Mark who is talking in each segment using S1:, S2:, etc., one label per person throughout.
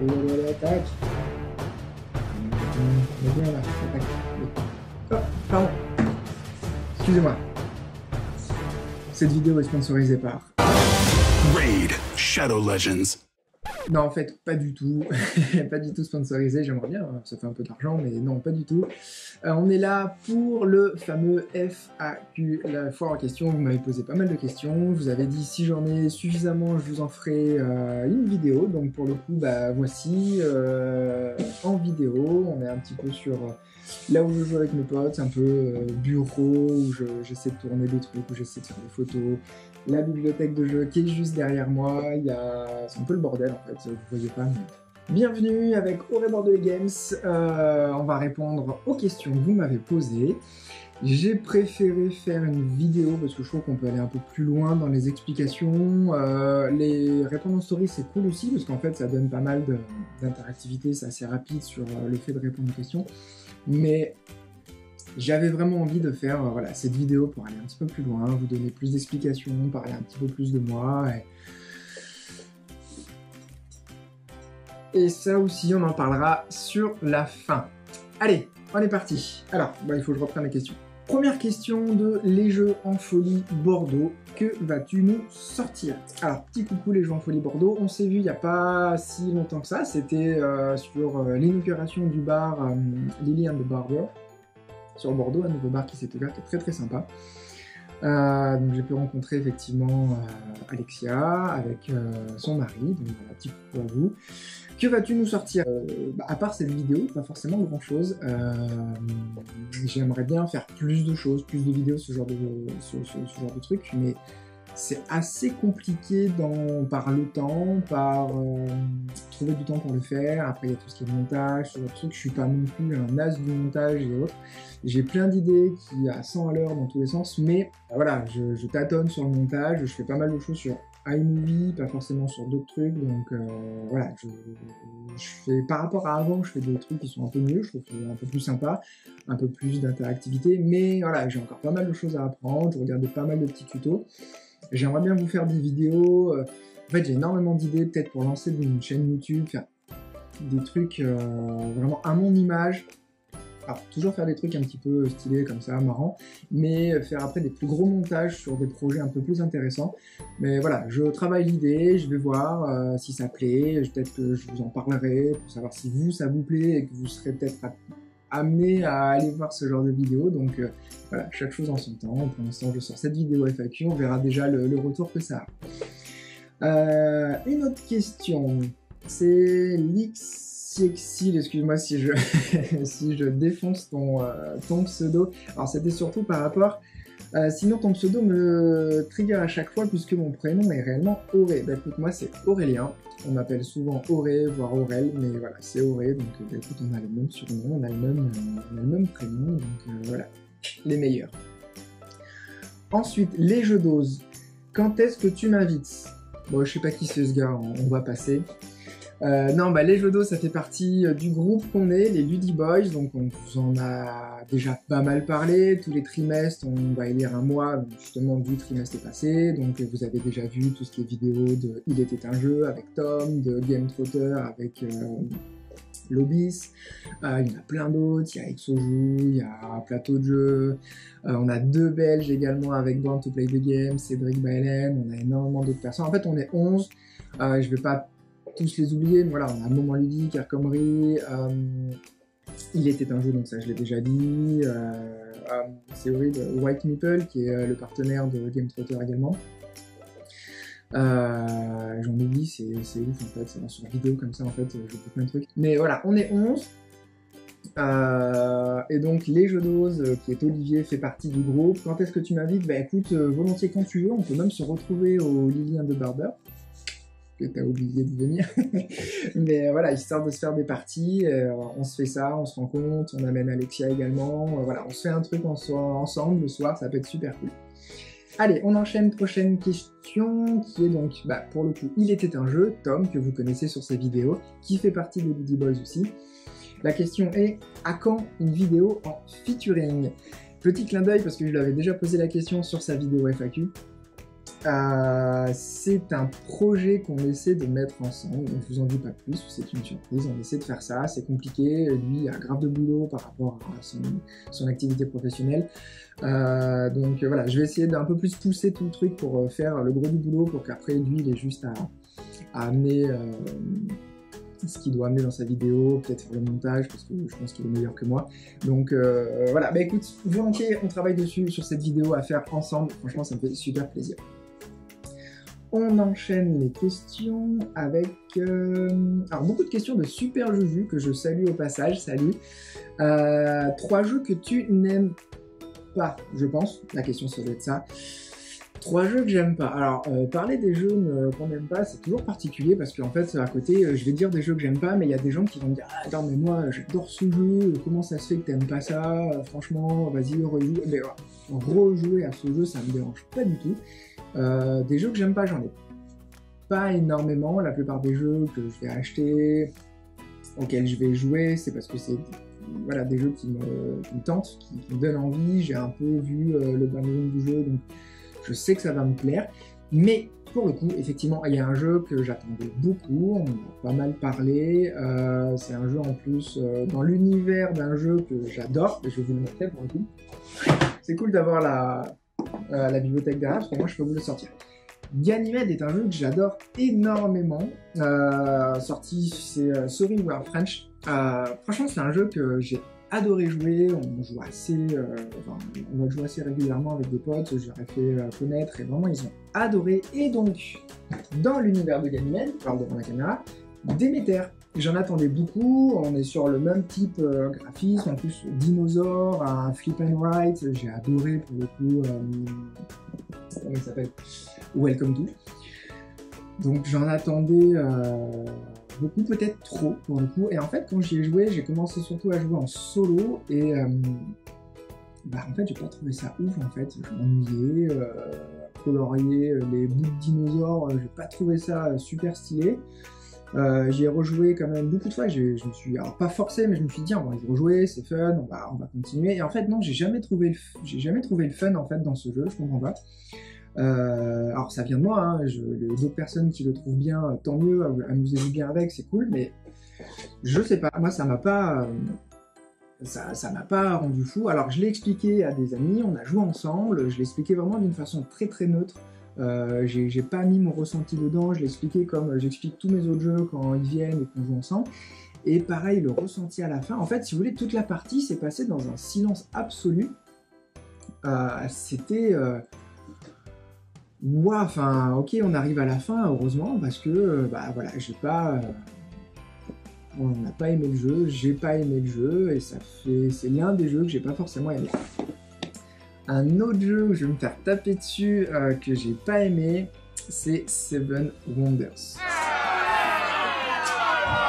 S1: Allez, tac. On est bien là. Tac. Oh, pardon. Excusez-moi. Cette vidéo est sponsorisée par
S2: Raid Shadow Legends.
S1: Non, en fait, pas du tout. Pas du tout sponsorisé. J'aimerais bien, ça fait un peu d'argent, mais non, pas du tout. On est là pour le fameux FAQ, la foire en question. Vous m'avez posé pas mal de questions. Je vous avais dit, si j'en ai suffisamment, je vous en ferai une vidéo. Donc pour le coup, bah voici, en vidéo. On est un petit peu sur là où je joue avec mes potes. C'est un peu bureau, où j'essaie de tourner des trucs, où j'essaie de faire des photos. La bibliothèque de jeux qui est juste derrière moi, c'est un peu le bordel en fait, vous voyez pas, mais... Bienvenue avec Auré Bordelais Games, on va répondre aux questions que vous m'avez posées. J'ai préféré faire une vidéo parce que je trouve qu'on peut aller un peu plus loin dans les explications. Les répondre en story c'est cool aussi parce qu'en fait ça donne pas mal d'interactivité, c'est assez rapide sur le fait de répondre aux questions. Mais... j'avais vraiment envie de faire voilà, cette vidéo pour aller un petit peu plus loin, vous donner plus d'explications, parler un petit peu plus de moi. Et ça aussi, on en parlera sur la fin. Allez, on est parti. Alors, il faut que je reprenne les questions. Première question de Les Jeux en Folie Bordeaux. Que vas-tu nous sortir? Alors, petit coucou les Jeux en Folie Bordeaux. On s'est vu il n'y a pas si longtemps que ça. C'était sur l'inauguration du bar Lily and the Barber. Sur Bordeaux, un nouveau bar qui s'est ouvert, qui est très très sympa. Donc j'ai pu rencontrer effectivement Alexia avec son mari, donc voilà, petit coucou à vous. Que vas-tu nous sortir? À part cette vidéo, pas forcément grand chose. J'aimerais bien faire plus de choses, plus de vidéos, ce genre de trucs, mais c'est assez compliqué par le temps, par trouver du temps pour le faire. Après il y a tout ce qui est montage, ce genre de trucs. Je suis pas non plus un as du montage et autres. J'ai plein d'idées qui à 100 à l'heure dans tous les sens, mais voilà, je tâtonne sur le montage, je fais pas mal de choses sur iMovie, pas forcément sur d'autres trucs, donc voilà, je fais, par rapport à avant, je fais des trucs qui sont un peu mieux, je trouve que c'est un peu plus sympa, un peu plus d'interactivité, mais voilà, j'ai encore pas mal de choses à apprendre, je regarde pas mal de petits tutos. J'aimerais bien vous faire des vidéos, en fait j'ai énormément d'idées peut-être pour lancer une chaîne YouTube, faire des trucs vraiment à mon image. Alors, toujours faire des trucs un petit peu stylés comme ça, marrants, mais faire après des plus gros montages sur des projets un peu plus intéressants. Mais voilà, je travaille l'idée, je vais voir si ça plaît, peut-être que je vous en parlerai pour savoir si vous, ça vous plaît et que vous serez peut-être amené à aller voir ce genre de vidéo. Donc voilà, chaque chose en son temps. Pour l'instant, je sors cette vidéo FAQ, on verra déjà le retour que ça a. Une autre question, c'est l'X... excuse-moi si je si je défonce ton pseudo. Alors c'était surtout par rapport... sinon ton pseudo me trigger à chaque fois puisque mon prénom est réellement Auré. Bah écoute, moi c'est Aurélien. On m'appelle souvent Auré, voire Aurel, mais voilà, c'est Auré. Donc écoute, on a le même surnom, on a le même prénom, donc voilà, les meilleurs. Ensuite, les jeux d'ose. Quand est-ce que tu m'invites? Bon, je sais pas qui c'est ce gars, on va passer. Non, les jeux d'eau, ça fait partie du groupe qu'on est, les Ludi Boys, donc on vous en a déjà pas mal parlé. Tous les trimestres, on va élire un mois, justement, du trimestre passé. Donc vous avez déjà vu tout ce qui est vidéo de Il était un jeu avec Tom, de Game Trotter avec Lobis. Il y en a plein d'autres, il y a Exojou, il y a Plateau de jeu. On a 2 Belges également avec Born to Play the Game, Cédric Baelen. On a énormément d'autres personnes. En fait, on est 11. Je vais pas tous les oublier, mais voilà, on a Moment Ludique, Arcomery, Il était un jeu, donc ça je l'ai déjà dit, c'est horrible, White Meeple, qui est le partenaire de Game Trotter également. J'en oublie, c'est ouf en fait, c'est sur la vidéo comme ça en fait, je fais plein de trucs. Mais voilà, on est 11, et donc les jeux d'ose, qui est Olivier, fait partie du groupe. Quand est-ce que tu m'invites? Bah écoute, volontiers quand tu veux, on peut même se retrouver au Lily and the Barber. Que t'as oublié de venir. Mais voilà, histoire de se faire des parties, on se fait ça, on se rencontre, on amène Alexia également, voilà, on se fait un truc ensemble le soir, ça peut être super cool. Allez, on enchaîne, prochaine question, qui est donc, pour le coup, Il était un jeu, Tom, que vous connaissez sur ses vidéos, qui fait partie des Ludi Boys aussi. La question est, à quand une vidéo en featuring? Petit clin d'œil, parce que je lui avais déjà posé la question sur sa vidéo FAQ. c'est un projet qu'on essaie de mettre ensemble, donc je vous en dis pas plus, c'est une surprise, on essaie de faire ça, c'est compliqué, lui il a grave de boulot par rapport à son activité professionnelle, donc voilà, je vais essayer d'un peu plus pousser tout le truc pour faire le gros du boulot, pour qu'après lui il ait juste à amener ce qu'il doit amener dans sa vidéo, peut-être faire le montage, parce que je pense qu'il est meilleur que moi. Donc voilà, bah écoute, volontiers, on travaille dessus, sur cette vidéo à faire ensemble, franchement ça me fait super plaisir. On enchaîne les questions avec... alors beaucoup de questions de Super Juju, que je salue au passage, salut. 3 jeux que tu n'aimes pas, je pense, la question ça doit être ça. 3 jeux que j'aime pas. Alors, parler des jeux qu'on n'aime pas, c'est toujours particulier parce qu'en fait, à côté, je vais dire des jeux que j'aime pas, mais il y a des gens qui vont me dire « Ah, attends, mais moi, j'adore ce jeu, comment ça se fait que t'aimes pas ça? Franchement, vas-y, rejoue. » Mais rejouer à ce jeu, ça me dérange pas du tout. Des jeux que j'aime pas, j'en ai pas énormément. La plupart des jeux que je vais acheter, auxquels je vais jouer, c'est parce que c'est voilà, des jeux qui me tentent, qui me donnent envie. J'ai un peu vu le background du jeu, donc je sais que ça va me plaire. Mais pour le coup, effectivement, il y a un jeu que j'attendais beaucoup, on en a pas mal parlé. C'est un jeu en plus dans l'univers d'un jeu que j'adore, et je vais vous le montrer pour le coup. C'est cool d'avoir la bibliothèque derrière, parce que moi je peux vous le sortir. Ganymede est un jeu que j'adore énormément. Sorti, c'est Sorry We Are French. Franchement, c'est un jeu que j'ai adoré jouer. On joue on va jouer assez régulièrement avec des potes. Je leur ai fait connaître et vraiment ils ont adoré. Et donc, dans l'univers de Ganymede, je parle devant la caméra, Déméter. J'en attendais beaucoup, on est sur le même type graphisme, en plus dinosaure, un flip and write, j'ai adoré pour le coup, comment il s'appelle, Welcome to. Donc j'en attendais beaucoup, peut-être trop pour le coup, et en fait quand j'y ai joué, j'ai commencé surtout à jouer en solo, et en fait j'ai pas trouvé ça ouf en fait, je m'ennuyais, colorier les bouts de dinosaures, j'ai pas trouvé ça super stylé. J'y ai rejoué quand même beaucoup de fois, je me suis, alors pas forcé, mais je me suis dit on va y rejouer, c'est fun, on va continuer, et en fait non, j'ai jamais trouvé le fun en fait dans ce jeu, je comprends pas. Alors ça vient de moi, hein, les autres personnes qui le trouvent bien, tant mieux, amusez-vous bien avec, c'est cool, mais je sais pas, moi ça m'a pas rendu fou. Alors je l'ai expliqué à des amis, on a joué ensemble, je l'ai expliqué vraiment d'une façon très très neutre. J'ai pas mis mon ressenti dedans, je l'ai expliqué comme j'explique tous mes autres jeux quand ils viennent et qu'on joue ensemble. Et pareil, le ressenti à la fin, en fait, si vous voulez, toute la partie s'est passée dans un silence absolu. C'était... Ouah, enfin, ok, on arrive à la fin, heureusement, parce que, voilà, j'ai pas... on n'a pas aimé le jeu, j'ai pas aimé le jeu, et c'est l'un des jeux que j'ai pas forcément aimé. Un autre jeu où je vais me faire taper dessus que j'ai pas aimé, c'est Seven Wonders.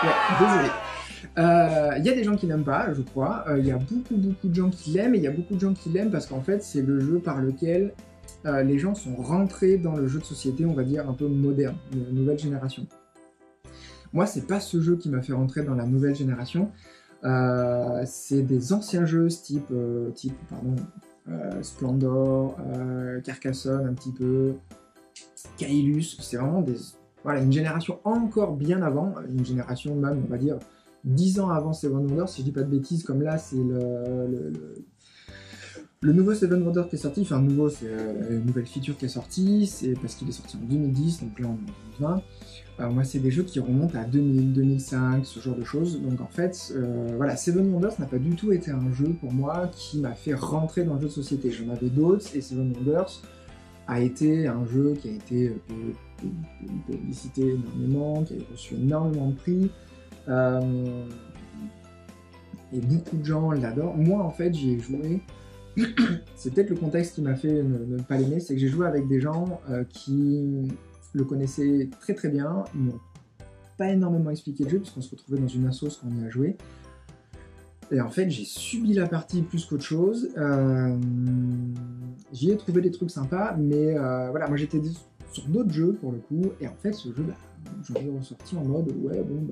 S1: Ouais, désolé. Il y a des gens qui l'aiment pas, je crois. Il y a beaucoup de gens qui l'aiment, et il y a beaucoup de gens qui l'aiment parce qu'en fait, c'est le jeu par lequel les gens sont rentrés dans le jeu de société, on va dire, un peu moderne, de nouvelle génération. Moi, c'est pas ce jeu qui m'a fait rentrer dans la nouvelle génération. C'est des anciens jeux type Splendor, Carcassonne un petit peu, Kailus, c'est vraiment une génération encore bien avant, une génération même, on va dire, 10 ans avant Seven Wonders, si je dis pas de bêtises, comme là, c'est le nouveau Seven Wonders qui est sorti, enfin nouveau, c'est une nouvelle feature qui est sortie, c'est parce qu'il est sorti en 2010, donc là on est en 2020. Moi, c'est des jeux qui remontent à 2000, 2005, ce genre de choses. Donc en fait, voilà, Seven Wonders n'a pas du tout été un jeu pour moi qui m'a fait rentrer dans le jeu de société. J'en avais d'autres, et Seven Wonders a été un jeu qui a été publicité énormément, qui a reçu énormément de prix. Et beaucoup de gens l'adorent. Moi, en fait, j'y ai joué. C'est peut-être le contexte qui m'a fait ne pas l'aimer, c'est que j'ai joué avec des gens qui le connaissaient très très bien, ils m'ont pas énormément expliqué le jeu puisqu'on se retrouvait dans une assos quand on y a joué. Et en fait, j'ai subi la partie plus qu'autre chose. J'y ai trouvé des trucs sympas, mais voilà, moi j'étais sur d'autres jeux pour le coup, et en fait, ce jeu, j'en ai ressorti en mode ouais, bon,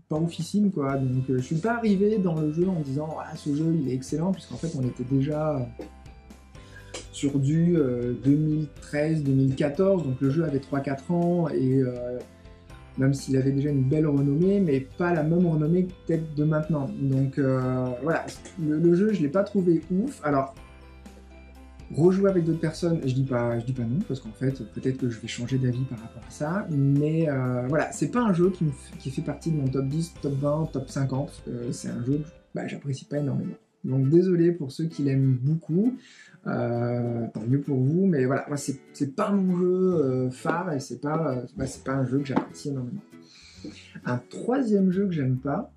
S1: pas oufissime quoi. Donc, je suis pas arrivé dans le jeu en me disant ah, ce jeu il est excellent, puisqu'en fait, on était déjà sur du 2013-2014, donc le jeu avait 3-4 ans, et même s'il avait déjà une belle renommée, mais pas la même renommée que peut-être de maintenant. Donc voilà, le jeu, je ne l'ai pas trouvé ouf. Alors, rejouer avec d'autres personnes, je dis pas non, parce qu'en fait, peut-être que je vais changer d'avis par rapport à ça, mais voilà, c'est pas un jeu qui fait partie de mon top 10, top 20, top 50, c'est un jeu que j'apprécie pas énormément. Donc désolé pour ceux qui l'aiment beaucoup, tant mieux pour vous, mais voilà, moi c'est pas mon jeu phare, et c'est pas un jeu que j'apprécie énormément. Un troisième jeu que j'aime pas,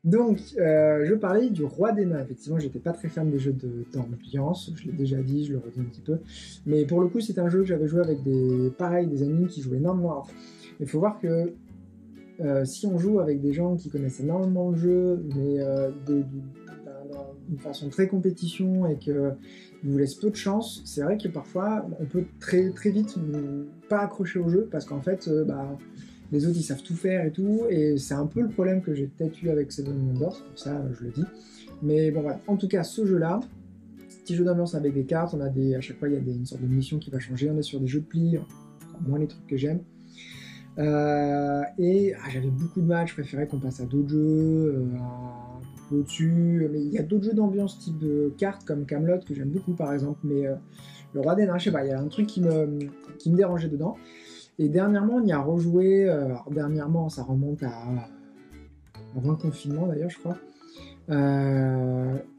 S1: donc, je parlais du Roi des Nains. Effectivement, j'étais pas très fan des jeux d'ambiance, je l'ai déjà dit, je le redis un petit peu. Mais pour le coup, c'est un jeu que j'avais joué avec des amis qui jouaient énormément. Il faut voir que si on joue avec des gens qui connaissent énormément le jeu, mais d'une façon très compétition, et qu'ils vous laissent peu de chance, c'est vrai que parfois, on peut très, très vite pas accrocher au jeu, parce qu'en fait, les autres ils savent tout faire et tout, et c'est un peu le problème que j'ai peut-être eu avec Seven Wonders, c'est pour ça je le dis. Mais bon voilà, en tout cas ce jeu-là, petit jeu d'ambiance avec des cartes, on a à chaque fois il y a une sorte de mission qui va changer, on est sur des jeux de pli, moins les trucs que j'aime. J'avais beaucoup de mal, je préférais qu'on passe à d'autres jeux, un peu au-dessus, mais il y a d'autres jeux d'ambiance type cartes comme Camelot que j'aime beaucoup par exemple, mais le Roi des Nains, je sais pas, il y a un truc qui me dérangeait dedans. Et dernièrement, on y a rejoué, alors dernièrement, ça remonte avant le confinement d'ailleurs, je crois.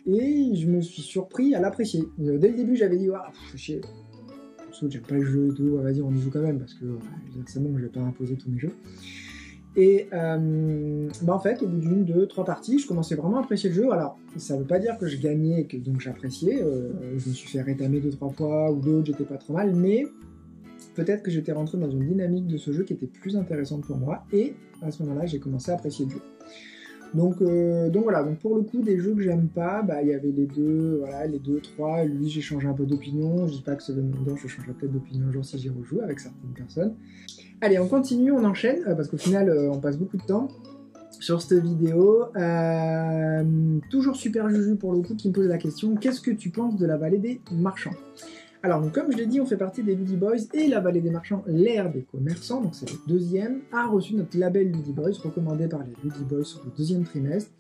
S1: Et je me suis surpris à l'apprécier. Dès le début, j'avais dit, chier, j'aime pas le jeu et tout, vas-y, on y joue quand même, parce que c'est bon, je vais pas imposer tous mes jeux. Et en fait, au bout d'une, 2, 3 parties, je commençais vraiment à apprécier le jeu. Alors, ça veut pas dire que je gagnais et que donc j'appréciais. Je me suis fait rétamer 2-3 fois, ou d'autres, j'étais pas trop mal, mais peut-être que j'étais rentré dans une dynamique de ce jeu qui était plus intéressante pour moi, et à ce moment-là, j'ai commencé à apprécier le jeu. Donc voilà, donc pour le coup, des jeux que j'aime pas, il y avait les deux, 3, lui j'ai changé un peu d'opinion, je dis pas que Seven Wonders, je changerai peut-être d'opinion un jour si j'y rejoue avec certaines personnes. Allez, on continue, on enchaîne, parce qu'au final, on passe beaucoup de temps sur cette vidéo. Toujours Super Juju pour le coup qui me pose la question, qu'est-ce que tu penses de la vallée des marchands ? Alors, donc, comme je l'ai dit, on fait partie des Luddy Boys, et la vallée des marchands, l'ère des commerçants, donc c'est le deuxième, a reçu notre label Luddy Boys, recommandé par les Luddy Boys sur le deuxième trimestre.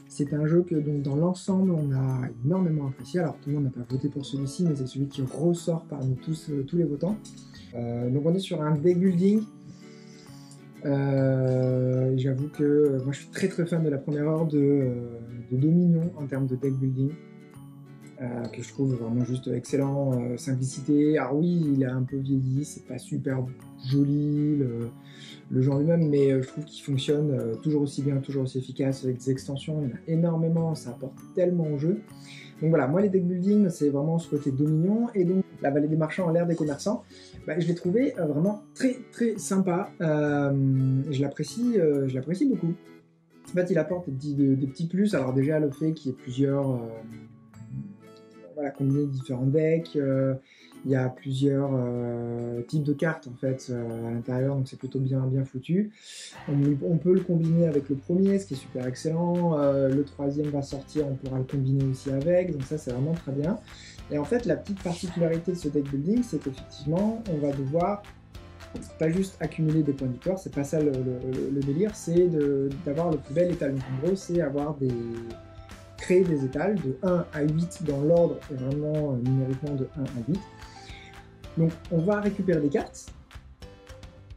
S1: C'est un jeu que, donc, dans l'ensemble, on a énormément apprécié. Alors, tout le monde n'a pas voté pour celui-ci, mais c'est celui qui ressort parmi tous les votants. Donc, on est sur un deck building. J'avoue que moi, je suis très très fan de la première heure de Dominion en termes de deck building. Que je trouve vraiment juste excellent, simplicité. Alors oui, il a un peu vieilli, c'est pas super joli le genre lui-même, mais je trouve qu'il fonctionne toujours aussi bien, toujours aussi efficace avec des extensions. Il y en a énormément, ça apporte tellement au jeu. Donc voilà, moi les deck building, c'est vraiment ce côté Dominion, et donc la vallée des marchands, l'ère des commerçants, je l'ai trouvé vraiment très très sympa. Je l'apprécie beaucoup. En fait, il apporte des petits plus. Alors déjà le fait qu'il y ait plusieurs combiner différents decks, il y a plusieurs types de cartes en fait à l'intérieur, donc c'est plutôt bien foutu. On peut le combiner avec le premier, ce qui est super excellent. Le troisième va sortir, on pourra le combiner aussi avec, donc ça c'est vraiment très bien. Et en fait, la petite particularité de ce deck building, c'est qu'effectivement, on va devoir pas juste accumuler des points de victoire, c'est pas ça le délire, c'est d'avoir le plus bel étal. Donc en gros, c'est créer des étals de 1 à 8 dans l'ordre, et vraiment numériquement de 1 à 8. Donc on va récupérer des cartes,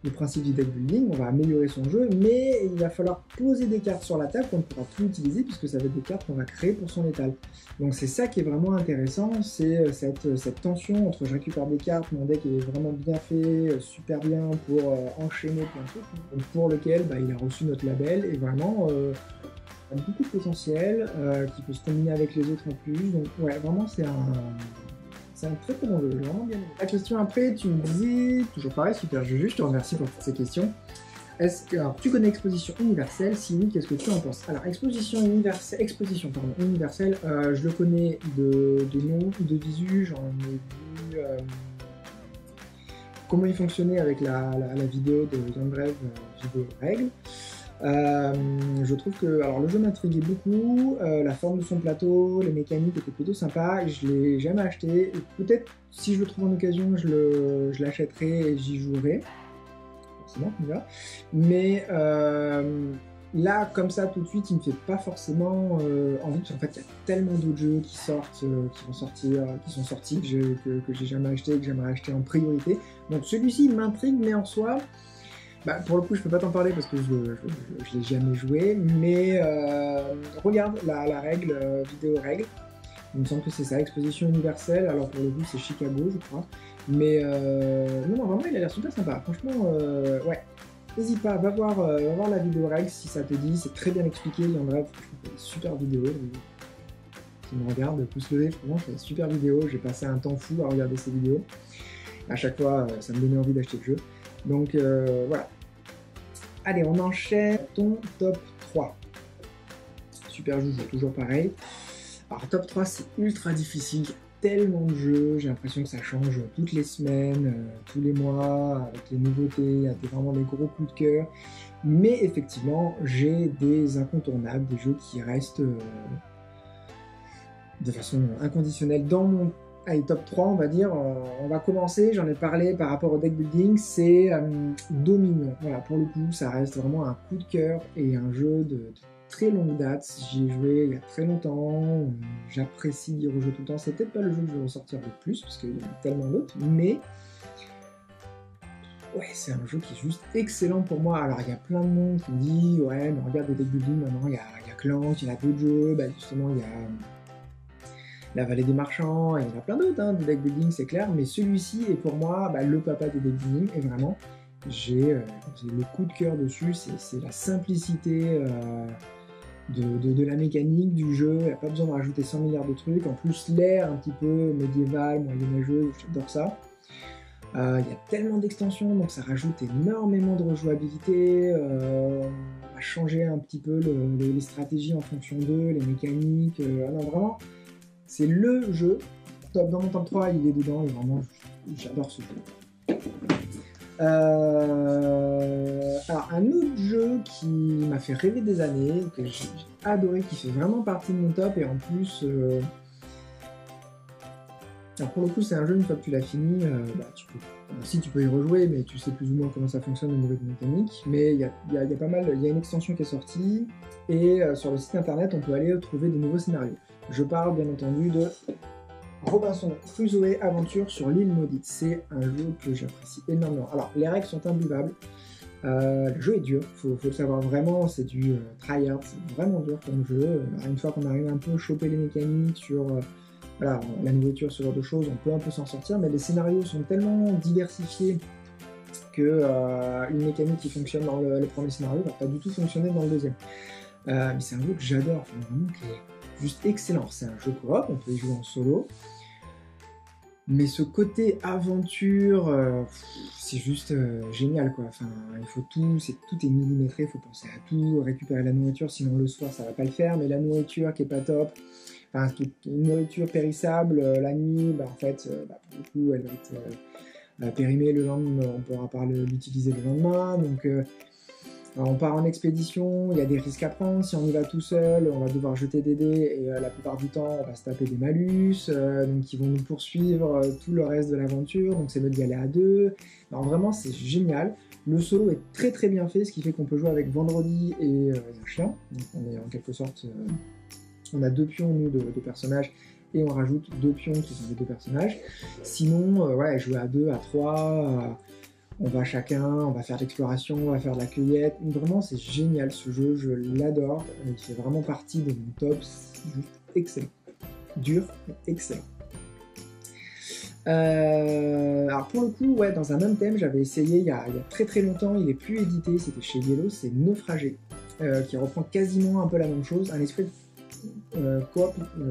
S1: le principe du deck building, on va améliorer son jeu, mais il va falloir poser des cartes sur la table qu'on ne pourra plus utiliser puisque ça va être des cartes qu'on va créer pour son étal. Donc c'est ça qui est vraiment intéressant, c'est cette tension entre je récupère des cartes, mon deck est vraiment bien fait, super bien pour enchaîner plein de trucs, pour lequel il a reçu notre label, et vraiment a beaucoup de potentiel, qui peut se combiner avec les autres en plus, donc ouais, vraiment c'est un très très bon jeu, j'ai vraiment bien aimé. La question après, tu me disais, toujours pareil, Super Juju, je te remercie pour toutes ces questions. Alors, tu connais Exposition Universelle? Si oui, qu'est-ce que tu en penses? Alors, Exposition Universelle, je le connais de nom, de visu, j'en ai vu comment il fonctionnait avec la vidéo de Yandrev, vidéo règles. Je trouve que alors, le jeu m'intriguait beaucoup, la forme de son plateau, les mécaniques étaient plutôt sympas, je ne l'ai jamais acheté, peut-être si je le trouve en occasion, je l'achèterai et j'y jouerai, forcément, mais là, comme ça, tout de suite, il me fait pas forcément envie, parce qu'en fait, il y a tellement d'autres jeux qui sortent, qui sont sortis, que j'ai jamais acheté, que j'aimerais acheter en priorité. Donc celui-ci, il m'intrigue, mais en soi, pour le coup, je peux pas t'en parler parce que je l'ai jamais joué, mais regarde la règle, vidéo règle. Il me semble que c'est ça, exposition universelle. Alors pour le coup, c'est Chicago, je crois. Mais non, vraiment, il a l'air super sympa. Franchement, ouais. N'hésite pas, va voir la vidéo règle si ça te dit, c'est très bien expliqué, il y en a franchement des super vidéos. Qui me regardent, pouce levé, franchement, je fais des super vidéos, j'ai passé un temps fou à regarder ces vidéos. À chaque fois, ça me donnait envie d'acheter le jeu. Donc voilà. Allez, on enchaîne ton top 3. Super jeu, toujours pareil. Alors top 3, c'est ultra difficile. Tellement de jeux, j'ai l'impression que ça change toutes les semaines, tous les mois, avec les nouveautés, il y a vraiment des gros coups de cœur. Mais effectivement, j'ai des incontournables, des jeux qui restent de façon inconditionnelle dans mon top 3, on va dire. On va commencer, j'en ai parlé par rapport au deck building, c'est Dominion. Voilà, pour le coup, ça reste vraiment un coup de cœur et un jeu de très longue date, j'y ai joué il y a très longtemps, j'apprécie d'y rejouer tout le temps, c'est peut-être pas le jeu que je vais ressortir le plus, parce qu'il y en a tellement d'autres, mais ouais, c'est un jeu qui est juste excellent pour moi. Alors il y a plein de monde qui me dit, ouais, mais regarde le deck building, maintenant il y a Clank, il y en a d'autres jeux, justement il y a la Vallée des Marchands, et il y en a plein d'autres, hein, de deck building, c'est clair, mais celui-ci est pour moi le papa des deck building, et vraiment, j'ai le coup de cœur dessus, c'est la simplicité de la mécanique du jeu, il n'y a pas besoin de rajouter 100 milliards de trucs, en plus l'air un petit peu médiéval, moyenâgeux, j'adore ça. Il y a tellement d'extensions, donc ça rajoute énormément de rejouabilité, on va changer un petit peu les stratégies en fonction d'eux, les mécaniques, non vraiment, c'est le jeu, dans mon top 3 il est dedans, et vraiment j'adore ce jeu. Alors un autre jeu qui m'a fait rêver des années, que j'ai adoré, qui fait vraiment partie de mon top, et en plus alors pour le coup c'est un jeu, une fois que tu l'as fini, tu peux y rejouer, mais tu sais plus ou moins comment ça fonctionne au niveau de mécanique, mais il y a pas mal, il y a une extension qui est sortie, et sur le site internet on peut aller trouver des nouveaux scénarios. Je parle bien entendu de Robinson Crusoe Aventure sur l'île maudite. C'est un jeu que j'apprécie énormément. Alors, les règles sont imbuvables. Le jeu est dur, faut le savoir vraiment, c'est du tryhard, c'est vraiment dur comme jeu. Une fois qu'on arrive un peu à choper les mécaniques sur la nourriture, ce genre de choses, on peut un peu s'en sortir, mais les scénarios sont tellement diversifiés que une mécanique qui fonctionne dans le premier scénario va pas du tout fonctionner dans le deuxième. Mais c'est un jeu que j'adore, vraiment, qui est juste excellent. C'est un jeu coop, on peut y jouer en solo, mais ce côté aventure, c'est juste génial quoi. Enfin, il faut tout est millimétré, il faut penser à tout, récupérer la nourriture, sinon le soir ça va pas le faire, mais la nourriture qui est pas top, enfin une nourriture périssable, la nuit, en fait, pour le coup elle va être périmée le lendemain, on pourra pas l'utiliser le lendemain, donc on part en expédition, il y a des risques à prendre, si on y va tout seul, on va devoir jeter des dés, et la plupart du temps, on va se taper des malus, donc qui vont nous poursuivre tout le reste de l'aventure, donc c'est mieux d'y aller à deux. Alors vraiment, c'est génial. Le solo est très très bien fait, ce qui fait qu'on peut jouer avec Vendredi et un chien, donc on est en quelque sorte, on a deux pions, nous, de personnages, et on rajoute deux pions qui sont les deux personnages. Sinon, jouer à deux, à trois... on va chacun, on va faire de l'exploration, on va faire de la cueillette. Vraiment, c'est génial ce jeu, je l'adore. Il fait vraiment partie de mon top, c'est juste excellent. Dur, mais excellent. Alors pour le coup, dans un même thème, j'avais essayé il y a très très longtemps, il est plus édité, c'était chez Yellow, c'est Naufragé, qui reprend quasiment un peu la même chose, un esprit coopération,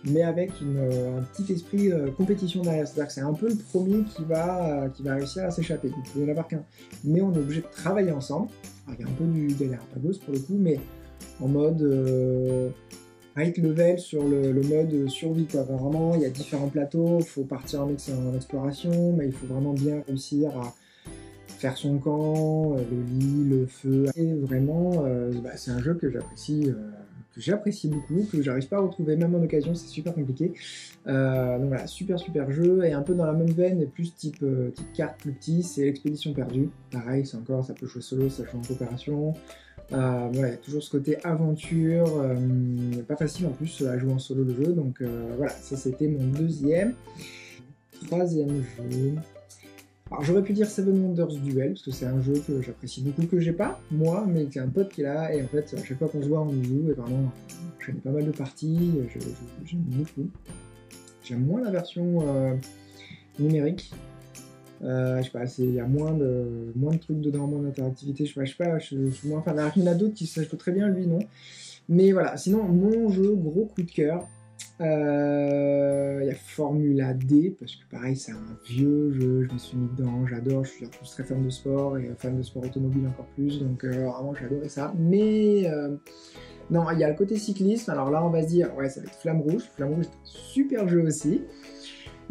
S1: mais avec un petit esprit compétition derrière. C'est-à-dire que c'est un peu le premier qui va réussir à s'échapper. Il peut y en avoir qu'un, mais on est obligé de travailler ensemble. Alors, il y a un peu du Galapagos pour le coup, mais en mode high level sur le mode survie quoi. Enfin, vraiment, il y a différents plateaux, il faut partir en exploration, mais il faut vraiment bien réussir à faire son camp, le lit, le feu. Et vraiment, c'est un jeu que j'apprécie beaucoup, que j'arrive pas à retrouver même en occasion, c'est super compliqué. Donc voilà, super jeu, et un peu dans la même veine, mais plus type carte plus petit, c'est l'Expédition Perdue. Pareil, c'est encore, ça peut jouer solo, ça joue en coopération. Voilà, il y a toujours ce côté aventure, pas facile en plus à jouer en solo le jeu, donc voilà, ça c'était mon deuxième. Troisième jeu. Alors j'aurais pu dire Seven Wonders Duel, parce que c'est un jeu que j'apprécie beaucoup, que j'ai pas, moi, mais c'est un pote qui est là, et en fait, à chaque fois qu'on se voit, on y joue, et vraiment, j'en ai pas mal de parties, j'aime beaucoup. J'aime moins la version numérique. Je sais pas, il y a moins de trucs dedans, moins d'interactivité, je sais pas, je suis moins fan. Alors il y en a d'autres qui se jouent très bien, lui non. Mais voilà, sinon mon jeu, gros coup de cœur, il y a Formula D, parce que pareil c'est un vieux jeu, je me suis mis dedans, j'adore, je suis en plus très fan de sport, et fan de sport automobile encore plus, donc vraiment j'adorais ça. Mais non, il y a le côté cyclisme, alors là on va se dire, ouais ça va être Flamme Rouge c'est un super jeu aussi.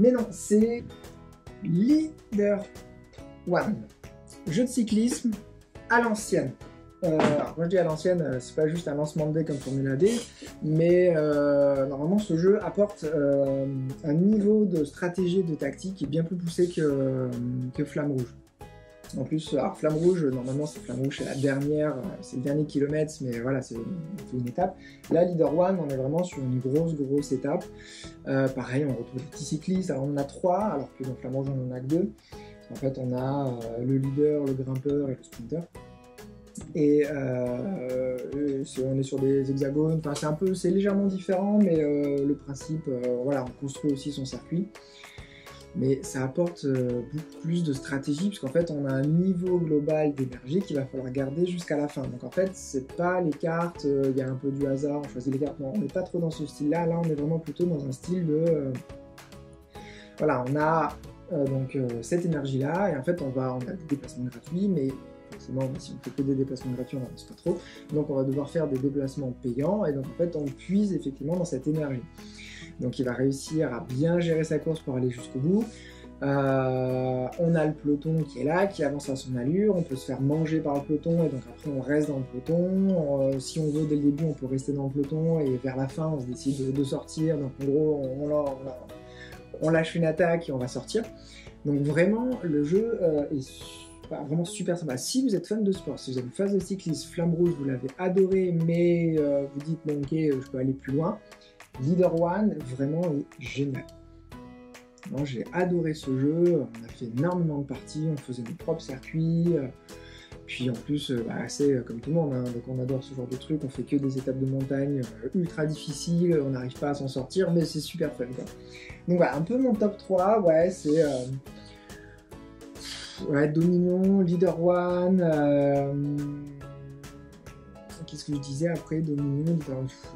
S1: Mais non, c'est Leader One, jeu de cyclisme à l'ancienne. Alors quand je dis à l'ancienne, c'est pas juste un lancement de dés comme Formula D, mais normalement ce jeu apporte un niveau de stratégie et de tactique qui est bien plus poussé que Flamme Rouge. En plus, alors Flamme Rouge, normalement c'est Flamme Rouge, c'est la dernière, c'est le dernier kilomètre, mais voilà, c'est une étape. Là, Leader One, on est vraiment sur une grosse étape. Pareil, on retrouve des petits cyclistes, alors on en a 3, alors que dans Flamme Rouge on en a que 2. En fait, on a le leader, le grimpeur et le sprinter. Et on est sur des hexagones, enfin c'est légèrement différent, mais le principe, voilà, on construit aussi son circuit. Mais ça apporte beaucoup plus de stratégie, puisqu'en fait on a un niveau global d'énergie qu'il va falloir garder jusqu'à la fin. Donc en fait c'est pas les cartes, il y a un peu du hasard, on choisit les cartes, non, on n'est pas trop dans ce style-là, là on est vraiment plutôt dans un style de... voilà, on a cette énergie-là, et en fait on a des déplacements gratuits, mais forcément si on fait que des déplacements gratuits on n'avance pas trop, donc on va devoir faire des déplacements payants, et donc en fait on puise effectivement dans cette énergie. Donc il va réussir à bien gérer sa course pour aller jusqu'au bout. On a le peloton qui est là, qui avance à son allure, on peut se faire manger par le peloton, et donc après on reste dans le peloton. Si on veut dès le début on peut rester dans le peloton, et vers la fin on se décide de sortir, donc en gros on lâche une attaque et on va sortir. Donc vraiment le jeu est vraiment super sympa. Si vous êtes fan de sport, si vous êtes fan de cyclisme, Flamme Rouge vous l'avez adoré, mais vous dites bon ok je peux aller plus loin, Leader One, vraiment est génial. Bon, j'ai adoré ce jeu, on a fait énormément de parties, on faisait nos propres circuits, puis en plus, c'est comme tout le monde, hein, donc on adore ce genre de truc, on fait que des étapes de montagne ultra difficiles, on n'arrive pas à s'en sortir, mais c'est super fun quoi. Donc voilà, un peu mon top 3, ouais, c'est Dominion, Leader One, qu'est-ce que je disais après, Dominion,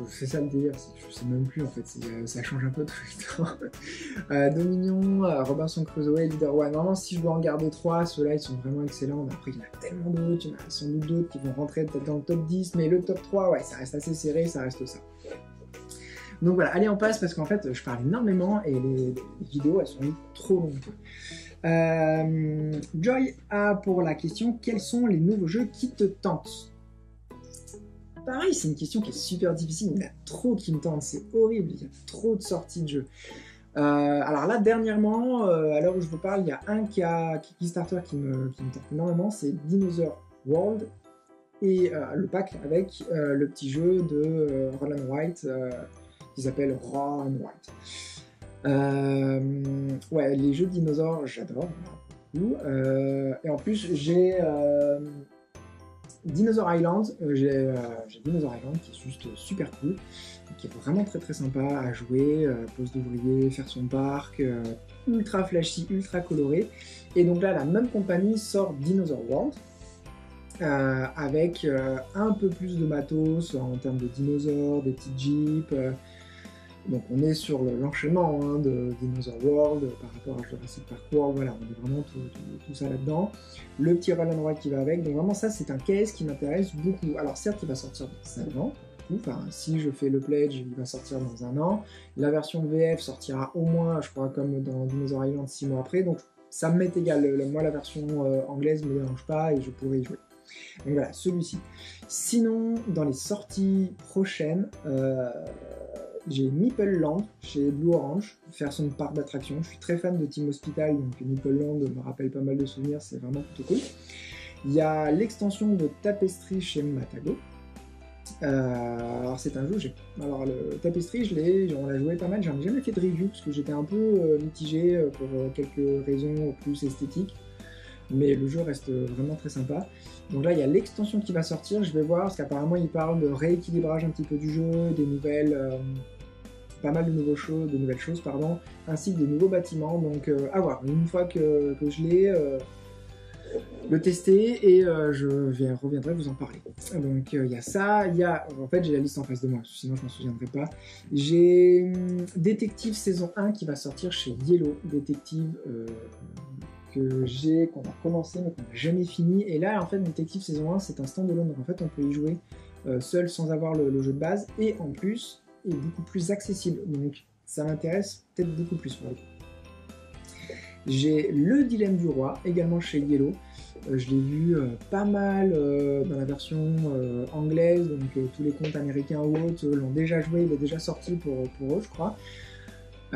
S1: c'est ça le délire, je sais même plus en fait, ça change un peu tout le temps. Dominion, Robinson Crusoe, Leader One, vraiment si je dois en garder 3, ceux-là ils sont vraiment excellents, mais après il y en a tellement d'autres, il y en a sans doute d'autres qui vont rentrer peut-être dans le top 10, mais le top 3, ouais, ça reste assez serré, ça reste ça. Donc voilà, allez on passe parce qu'en fait je parle énormément et les vidéos elles sont trop longues. Joy a pour la question, quels sont les nouveaux jeux qui te tentent? Pareil, c'est une question qui est super difficile, il y en a trop qui me tentent, c'est horrible, il y a trop de sorties de jeux. Alors là, dernièrement, à l'heure où je vous parle, il y a un Kickstarter qui me tente énormément, c'est Dinosaur World, et le pack avec le petit jeu de Roland White, qui s'appelle Raw and White. Ouais, les jeux de dinosaures, j'adore, et en plus, j'ai... Dinosaur Island, j'ai Dinosaur Island qui est juste super cool, qui est vraiment très sympa à jouer, poste d'ouvrier, faire son parc, ultra flashy, ultra coloré. Et donc là, la même compagnie sort Dinosaur World, avec un peu plus de matos en termes de dinosaures, des petits jeeps. Donc on est sur l'enchaînement de Dinosaur World par rapport à Jurassic Park World, voilà, on est vraiment tout ça là-dedans. Le petit Roland White qui va avec, donc vraiment ça c'est un case qui m'intéresse beaucoup. Alors certes il va sortir dans 5 ans, enfin si je fais le pledge il va sortir dans 1 an. La version VF sortira au moins, je crois comme dans Dinosaur Island 6 mois après, donc ça me m'est égal. Moi, la version anglaise me dérange pas et je pourrais y jouer. Donc voilà, celui-ci. Sinon, dans les sorties prochaines, j'ai Meeple Land chez Blue Orange, faire son parc d'attractions. Je suis très fan de Team Hospital, donc Meeple Land me rappelle pas mal de souvenirs, c'est vraiment plutôt cool. Il y a l'extension de Tapestry chez Matago. Alors c'est un jeu, alors le Tapestry, on l'a joué pas mal, j'en ai jamais fait de review parce que j'étais un peu mitigé pour quelques raisons plus esthétiques. Mais le jeu reste vraiment très sympa. Donc là, il y a l'extension qui va sortir, je vais voir, parce qu'apparemment, il parle de rééquilibrage un petit peu du jeu, des nouvelles, pas mal de nouvelles choses, ainsi que des nouveaux bâtiments. Donc à voir, une fois que je l'ai le tester, et je reviendrai vous en parler. Donc il y a ça, en fait j'ai la liste en face de moi, sinon je m'en souviendrai pas. J'ai Détective saison 1 qui va sortir chez Yellow, Détective... qu'on a commencé mais qu'on n'a jamais fini, et là en fait Détective saison 1 c'est un stand-alone, donc en fait on peut y jouer seul sans avoir le jeu de base, et en plus est beaucoup plus accessible, donc ça m'intéresse peut-être beaucoup plus pour le coup. J'ai Le Dilemme du Roi, également chez Yellow, je l'ai vu pas mal dans la version anglaise, donc tous les comptes américains ou autres l'ont déjà joué, il est déjà sorti pour eux je crois.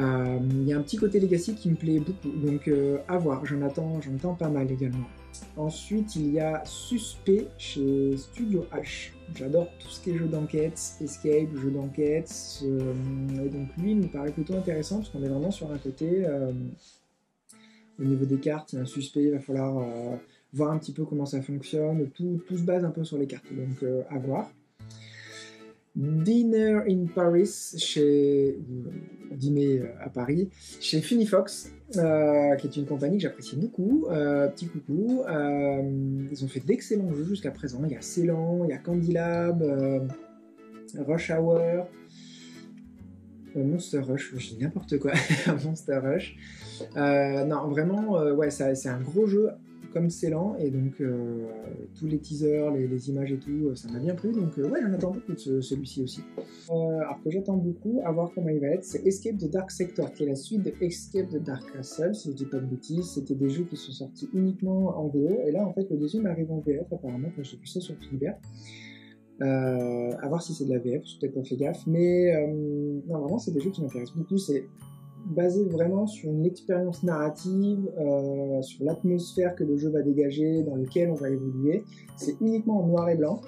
S1: Il y a un petit côté Legacy qui me plaît beaucoup, donc à voir, j'en attends pas mal également. Ensuite, il y a Suspect chez Studio H. J'adore tout ce qui est jeu d'enquête, escape, jeu d'enquête, et donc lui, il me paraît plutôt intéressant, parce qu'on est vraiment sur un côté, au niveau des cartes, il y a un suspect, il va falloir voir un petit peu comment ça fonctionne, tout se base un peu sur les cartes, donc à voir. Dinner in Paris Dîner à Paris chez Funifox, qui est une compagnie que j'apprécie beaucoup. Petit coucou, ils ont fait d'excellents jeux jusqu'à présent. Il y a Ceylan, il y a Candy Lab, Rush Hour, Monster Rush, je dis n'importe quoi. Monster Rush, non vraiment ouais, c'est un gros jeu comme Ceylan, et donc tous les teasers, les images et tout, ça m'a bien plu, donc ouais, j'en attends beaucoup de celui-ci aussi. Alors que j'attends beaucoup, à voir comment il va être, c'est Escape the Dark Sector, qui est la suite de Escape the Dark Castle, si je dis pas de bêtises. C'était des jeux qui sont sortis uniquement en VO, et là en fait le deuxième arrive en VF apparemment, quand j'ai vu ça sur Philibert. À voir si c'est de la VF, j'ai peut-être pas fait gaffe, mais non, vraiment c'est des jeux qui m'intéressent beaucoup. C'est basé vraiment sur une expérience narrative, sur l'atmosphère que le jeu va dégager, dans lequel on va évoluer. C'est uniquement en noir et blanc.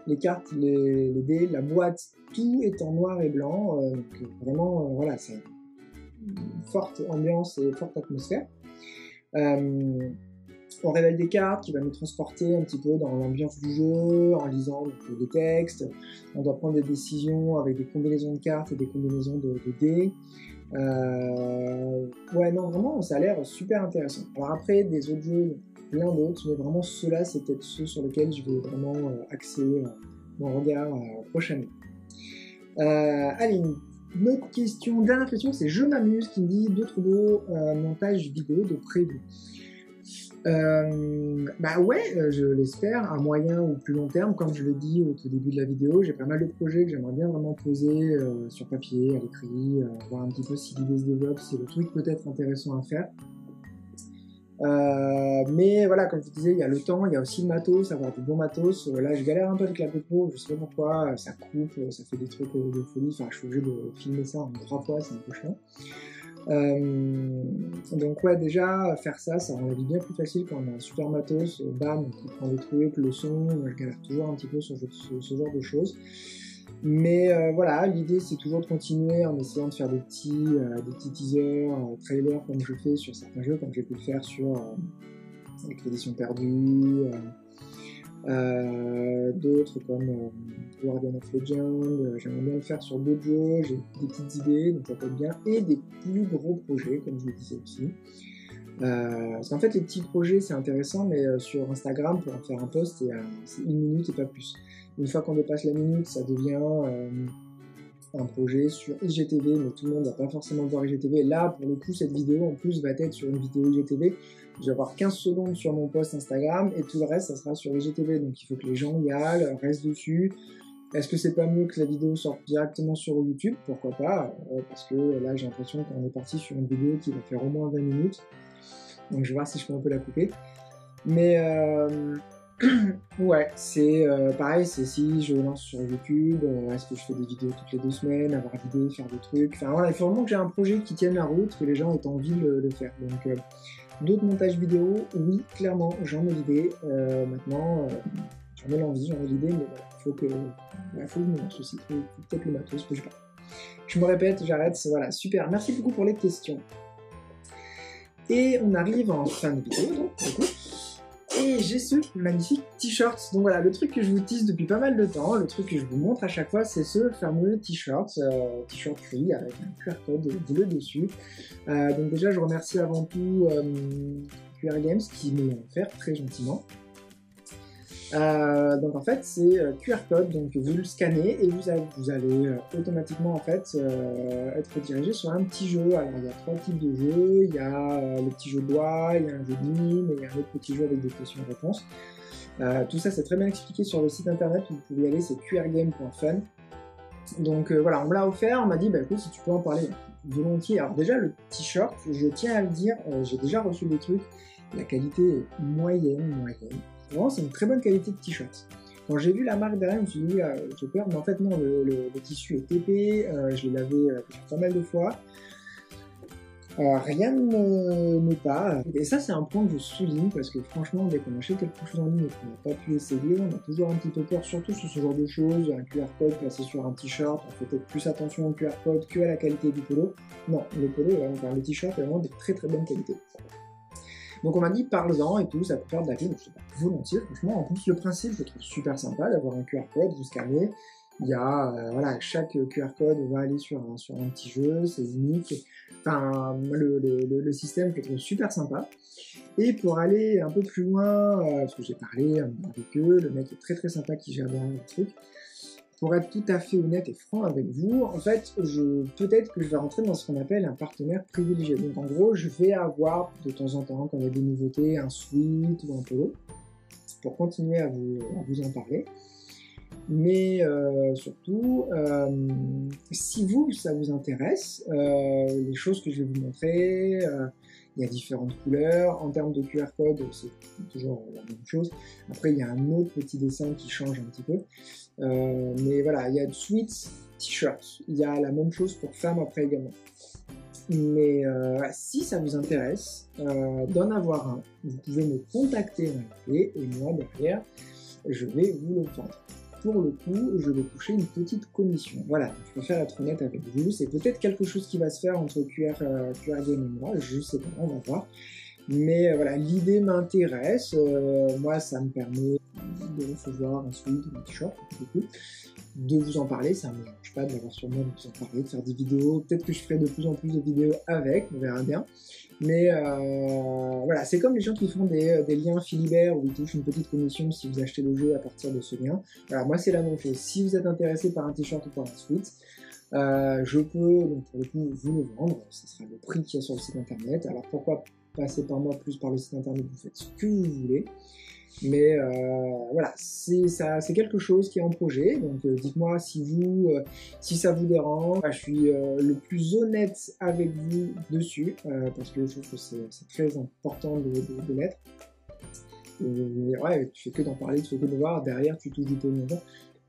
S1: Les cartes, les dés, la boîte, tout est en noir et blanc. Donc vraiment, voilà, c'est une forte ambiance et forte atmosphère. On révèle des cartes qui vont nous transporter un petit peu dans l'ambiance du jeu, en lisant donc, des textes. On doit prendre des décisions avec des combinaisons de cartes et des combinaisons de dés. Ouais, non, vraiment, ça a l'air super intéressant. Alors après, des autres jeux, plein d'autres, mais vraiment ceux-là, c'est peut-être ceux sur lesquels je vais vraiment axer mon regard prochainement. Allez, une autre question, dernière question, c'est Je m'amuse qui me dit d'autres beaux montages vidéo de prévu. Bah ouais, je l'espère, à moyen ou plus long terme. Comme je l'ai dit au tout début de la vidéo, j'ai pas mal de projets que j'aimerais bien vraiment poser sur papier, à l'écrit, voir un petit peu si l'idée se développe, si c'est le truc peut-être intéressant à faire. Mais voilà, comme je vous disais, il y a le temps, il y a aussi le matos, avoir du bon matos. Là, je galère un peu avec la GoPro, je sais pas pourquoi, ça coupe, ça fait des trucs de folie. Enfin, je suis obligé de filmer ça en 3 fois, c'est un peu chiant. Donc ouais, déjà faire ça rend la vie bien plus facile quand on a un super matos, bam, qui prend des trucs, le son, je galère toujours un petit peu sur ce genre de choses. Mais voilà, l'idée c'est toujours de continuer en essayant de faire des petits teasers, trailers comme je fais sur certains jeux, comme j'ai pu le faire sur Expédition Perdue, d'autres comme Guardian of Legend, j'aimerais bien le faire sur d'autres jeux, j'ai des petites idées, donc ça peut être bien, et des plus gros projets, comme je le disais aussi. Parce qu'en fait, les petits projets, c'est intéressant, mais sur Instagram, pour en faire un post, c'est 1 minute et pas plus. Une fois qu'on dépasse la minute, ça devient un projet sur IGTV, mais tout le monde va pas forcément voir IGTV. Là, pour le coup, cette vidéo, en plus, va être sur une vidéo IGTV. Je vais avoir 15 secondes sur mon post Instagram, et tout le reste, ça sera sur IGTV. Donc, il faut que les gens y aillent, restent dessus. Est-ce que c'est pas mieux que la vidéo sorte directement sur YouTube? Pourquoi pas, parce que là, j'ai l'impression qu'on est parti sur une vidéo qui va faire au moins 20 minutes. donc je vais voir si je peux un peu la couper. Mais ouais, c'est pareil, c'est si je lance sur YouTube, est-ce que je fais des vidéos toutes les 2 semaines, avoir l'idée, faire des trucs, enfin voilà, il faut vraiment que j'ai un projet qui tienne la route, que les gens aient envie de le faire. Donc d'autres montages vidéo, oui, clairement, j'en ai l'idée. Maintenant, j'en ai l'envie, j'en ai l'idée, mais voilà, faut que je me lance aussi, faut peut-être le matos, je sais pas. Je me répète, j'arrête, voilà, super, merci beaucoup pour les questions. Et on arrive en fin de vidéo, donc, du coup. Et j'ai ce magnifique t-shirt. Donc voilà, le truc que je vous tease depuis pas mal de temps, le truc que je vous montre à chaque fois, c'est ce fameux t-shirt, t-shirt free avec un QR code bleu dessus. Donc déjà, je remercie avant tout QR Games qui me l'ont offert très gentiment. Donc en fait, c'est QR code, donc vous le scannez et vous allez automatiquement en fait être dirigé sur un petit jeu. Alors il y a 3 types de jeux, il y a le petit jeu de doigts, il y a un jeu de mime et il y a un autre petit jeu avec des questions-réponses. Tout ça c'est très bien expliqué sur le site internet où vous pouvez y aller, c'est qrgame.fun. Donc voilà, on me l'a offert, on m'a dit bah écoute si tu peux en parler volontiers. Alors déjà le t-shirt, je tiens à le dire, j'ai déjà reçu des trucs, la qualité est moyenne. Vraiment, c'est une très bonne qualité de t-shirt. Quand j'ai vu la marque derrière, je me suis dit, j'ai peur, mais en fait, non, le tissu est épais, je l'ai lavé pas mal de fois. Rien ne part. Et ça, c'est un point que je souligne, parce que franchement, dès qu'on achète quelque chose en ligne et qu'on n'a pas pu essayer, on a toujours un petit peu peur, surtout sur ce genre de choses, un QR code placé sur un t-shirt, on fait peut-être plus attention au QR code qu'à la qualité du polo. Non, le polo, enfin, le t-shirt est vraiment de très très bonne qualité. Donc on m'a dit parle-en et tout, ça peut faire de la pub, je sais pas, volontiers, franchement. En plus le principe je le trouve super sympa d'avoir un QR code, vous scannez, il y a, voilà, chaque QR code va aller sur un petit jeu, c'est unique, enfin le système je le trouve super sympa. Et pour aller un peu plus loin, parce que j'ai parlé avec eux, le mec est très très sympa qui gère bien le truc. Pour être tout à fait honnête et franc avec vous, en fait, peut-être que je vais rentrer dans ce qu'on appelle un partenaire privilégié. Donc en gros, je vais avoir de temps en temps, quand il y a des nouveautés, un sweat ou un polo, pour continuer à vous en parler. Mais surtout, si ça vous intéresse, les choses que je vais vous montrer, il y a différentes couleurs. En termes de QR code, c'est toujours la même chose. Après, il y a un autre petit dessin qui change un petit peu. Mais voilà, il y a de sweats, t-shirts. Il y a la même chose pour femmes après également. Mais si ça vous intéresse d'en avoir un, vous pouvez me contacter et moi derrière, je vais vous le vendre. Pour le coup, je vais toucher une petite commission. Voilà, je préfère être honnête avec vous. C'est peut-être quelque chose qui va se faire entre QR Game et moi, je sais pas, on va voir. Mais voilà, l'idée m'intéresse. Moi, ça me permet de recevoir un sweat ou un t-shirt, du coup, de vous en parler. Ça ne me dérange pas de l'avoir sur moi, de vous en parler, de faire des vidéos. Peut-être que je ferai de plus en plus de vidéos avec, on verra bien. Mais voilà, c'est comme les gens qui font des liens Philibert où ils touchent une petite commission si vous achetez le jeu à partir de ce lien. Voilà, moi c'est la même chose. Si vous êtes intéressé par un t-shirt ou par un sweat, je peux donc pour le coup vous le vendre. Ce sera le prix qu'il y a sur le site internet. Alors pourquoi passer par moi plus par le site internet, vous faites ce que vous voulez. Mais voilà, c'est quelque chose qui est en projet, donc dites-moi si ça vous dérange. Je suis le plus honnête avec vous dessus, parce que je trouve que c'est très important de l'être. Ouais, tu fais que d'en parler, tu fais que de voir, derrière tu touches du pognon.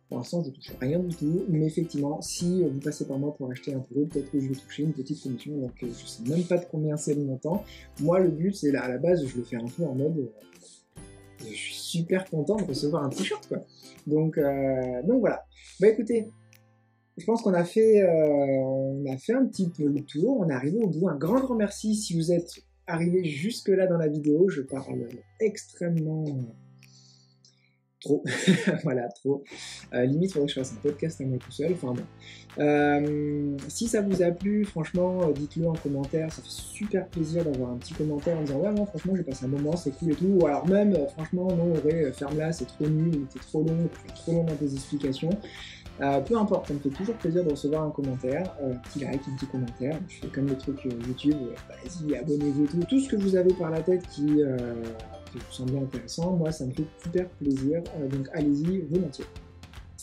S1: Pour l'instant, je ne touche rien du tout, mais effectivement, si vous passez par moi pour acheter un polo, peut-être que je vais toucher une petite commission, donc je ne sais même pas de combien c'est le montant. Moi, le but, c'est à la base, je le fais un peu en mode... je suis super content de recevoir un t-shirt, quoi. Donc voilà. Bah écoutez, je pense qu'on a fait un petit peu le tour, on est arrivé au bout. Un grand merci si vous êtes arrivé jusque-là dans la vidéo. Je parle extrêmement... trop. Voilà, trop. Limite, il faudrait que je fasse un podcast à moi tout seul. Enfin bon. Si ça vous a plu, franchement, dites-le en commentaire. Ça fait super plaisir d'avoir un petit commentaire en disant ouais, non, franchement, j'ai passé un moment, c'est cool et tout. Ou alors même, franchement, non, ouais, ferme-la, c'est trop nul, ou t'es trop long, t'es trop long dans tes explications. Peu importe, ça me fait toujours plaisir de recevoir un commentaire, un petit like, un petit commentaire. Je fais comme les trucs YouTube, vas-y, abonnez-vous, tout ce que vous avez par la tête qui vous semble intéressant, moi ça me fait super plaisir, donc allez-y, volontiers.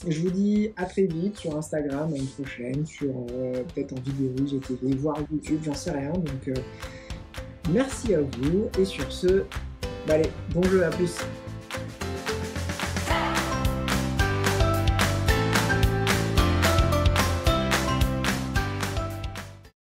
S1: Je vous dis à très vite sur Instagram, à une prochaine, sur peut-être en vidéo, IGTV, voire YouTube, j'en sais rien, donc Merci à vous, et sur ce, bah allez, bon jeu, à plus.